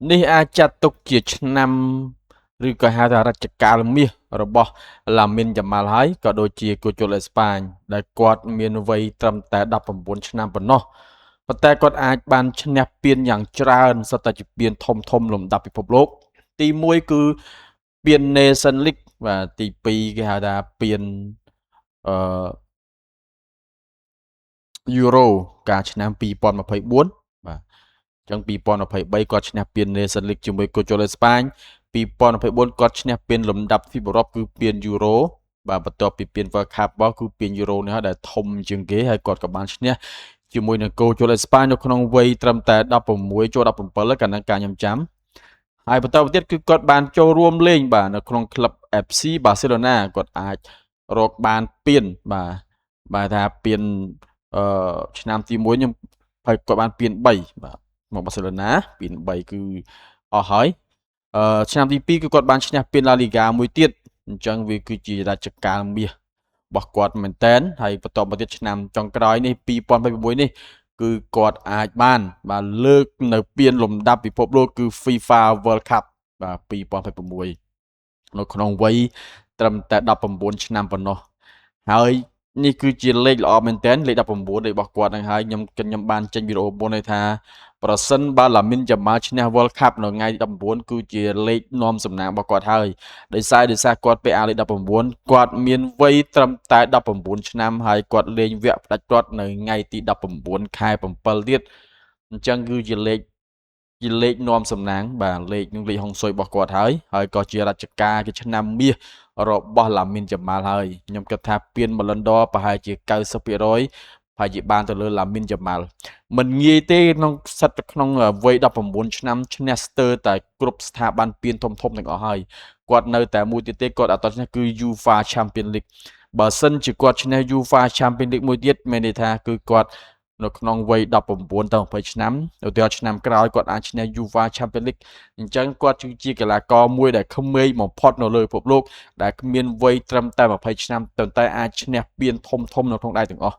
នេះអាចចាត់ទុកជាឆ្នាំឬក៏ហៅថារជ្ជកាលមាសរបស់ឡាមីនយ៉ាម៉ាល់ហើយក៏ដូចជាគូជលអេស្ប៉ាញដែលគាត់មានវ័យត្រឹមតែ19ឆ្នាំប៉ុណ្ណោះប៉ុន្តែគាត់អាចបានឈ្នះពានយ៉ាងច្រើនសុទ្ធតែជាពានធំលំដាប់ពិភពលោកទី1គឺពាន Nation League បាទទី2គេហៅថាពានអឺ Euro កាលឆ្នាំ2024បាទចឹង2023គាត់ឈ្នះពាន Nation League ជាមួយកូជលអេស្ប៉ាញ2024គាត់ឈ្នះពានលំដាប់ទ្វីបអឺរ៉ុបគឺពាន Euro បាទបន្ទាប់ពីពាន World Cup របស់គឺពាន Euro នេះហើយដែលធំជាងគេហើយគាត់ក៏បានឈ្នះជាមួយនឹងកូជលអេស្ប៉ាញនៅក្នុងវ័យត្រឹមតែ16ចូល17កាលនោះការខ្ញុំចាំហើយបន្តទៅទៀតគឺគាត់បានចូលរួមលេងបាទនៅក្នុងក្លឹប FC Barcelona គាត់អាចរកបានពានបាទថាពានឆ្នាំទី1ខ្ញុំហើយគាត់បានពាន3បាទមកបាសេឡូណាពាន3គឺអស់ហើយឆ្នាំទី2គឺគាត់បានឈ្នះពានឡាលីហ្គាមួយទៀតអញ្ចឹងវាគឺជារជ្ជកាលមាសរបស់គាត់មែនតែនហើយបន្តមកទៀតឆ្នាំចុងក្រោយនេះ2026នេះគឺគាត់អាចបានលើកនៅពានលំដាប់ពិភពលោកគឺ FIFA World Cup បាទ2026នៅក្នុងវ័យត្រឹមតែ19ឆ្នាំប៉ុណ្ណោះហើយនេះគឺជាលេខល្អមែនទែនលេខ19របស់គាត់ហ្នឹងហើយខ្ញុំបានចេញវីដេអូមុនឲ្យថាប្រសិនបើឡាមីនយ៉ាម៉ាល់ឈ្នះ World Cup នៅថ្ងៃ19គឺជាលេខនាំសំណាងរបស់គាត់ហើយដោយសារគាត់ពាក់អាវលេខ19គាត់មានវ័យត្រឹមតែ19ឆ្នាំហើយគាត់លេងវគ្គផ្ដាច់ទាត់នៅថ្ងៃទី19ខែ7ទៀតអញ្ចឹងគឺជាលេខនាំសំណាងបាទលេខហុងស៊ុយរបស់គាត់ហើយក៏ជារជ្ជកាលជាឆ្នាំមាសរបស់ឡាមីនយ៉ាម៉ាល់ហើយខ្ញុំគិតថាពានបលិនដរប្រហែលជា90%ប្រហែលជាបានទៅលើឡាមីនយ៉ាម៉ាល់មិនងាយទេក្នុងវ័យ19ឆ្នាំឈ្នះស្ទើរតែគ្រប់ស្ថាប័នពានធំទាំងអស់ហើយគាត់នៅតែមួយទៀតទេគាត់អត់តឈ្នះគឺ UEFA Champions League បើសិនជាគាត់ឈ្នះ UEFA Champions League មួយទៀតមានន័យថាគឺគាត់នៅក្នុងវ័យ19ទៅ20ឆ្នាំឧទាហរណ៍ឆ្នាំក្រោយគាត់អាចឈ្នះ UEFA Champions League អញ្ចឹងគាត់គឺជាកីឡាករមួយដែលក្មេងបំផុតនៅលើពិភពលោកដែលគ្មានវ័យត្រឹមតែ20ឆ្នាំតែអាចឈ្នះពានធំនៅក្នុងដៃទាំងអស់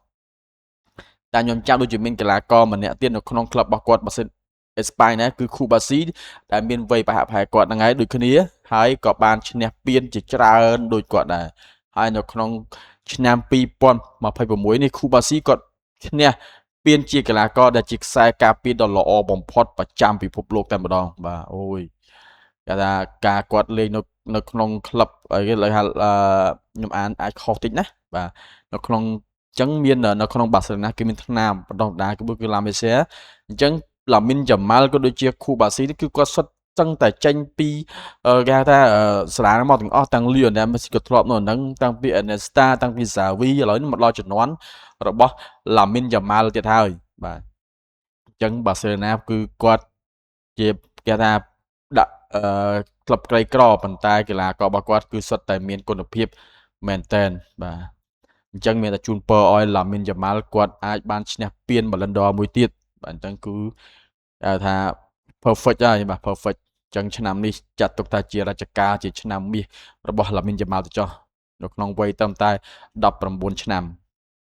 តែខ្ញុំចាំដូចជាមានកីឡាករម្នាក់ទៀតនៅក្នុងក្លឹបរបស់គាត់បើសិនអេស្ប៉ាញណាគឺខូបាស៊ីដែលមានវ័យប្រហែលគាត់ហ្នឹងហើយដូចគ្នាហើយក៏បានឈ្នះពានជាច្រើនដូចគាត់ដែរហើយនៅក្នុងឆ្នាំ2026នេះខូបាស៊ីគាត់ឈ្នះពានជាកីឡាករដែលជាខ្សែការពារដ៏ល្អបំផុតប្រចាំពិភពលោកតែម្ដងបាទអូយគេថាការគាត់លេងនៅក្នុងក្លឹបគេលើកហៅខ្ញុំអានអាចខុសតិចណាបាទនៅក្នុងអញ្ចឹងមាននៅក្នុងបាសេឡូណាគឺមានថ្នាមបណ្ដុះបណ្ដាលគឺឡាមេសៀអញ្ចឹងឡាមីនយ៉ាម៉ាល់ក៏ដូចជាខូបាស៊ីគឺគាត់សុទ្ធចឹងតែចេញពីគេហៅថាសាលាមកទាំងអស់ទាំងលីអូណែលមេស៊ីក៏ធ្លាប់នៅហ្នឹងតាំងពីអេណេស្តាតាំងពីសាវីឥឡូវនេះមកដល់ជំនាន់របស់ឡាមីនយ៉ាម៉ាល់ទៀតហើយបាទអញ្ចឹងបាសេឡូណាគឺគាត់ជាគេថាដាក់ក្លឹបក្រីក្រប៉ុន្តែកីឡាកររបស់គាត់គឺសុទ្ធតែមានគុណភាពមែនតែនបាទអញ្ចឹងមានតែជូនពរឲ្យឡាមីនយ៉ាម៉ាល់គាត់អាចបានឈ្នះពានបលិនដរមួយទៀតបាទអញ្ចឹងគឺថា perfect ហើយបាទ perfect អញ្ចឹងឆ្នាំនេះចាត់ទុកថាជារជ្ជកាលជាឆ្នាំមាសរបស់ឡាមីនយ៉ាម៉ាល់ទៅចុះនៅក្នុងវ័យត្រឹមតែ19ឆ្នាំ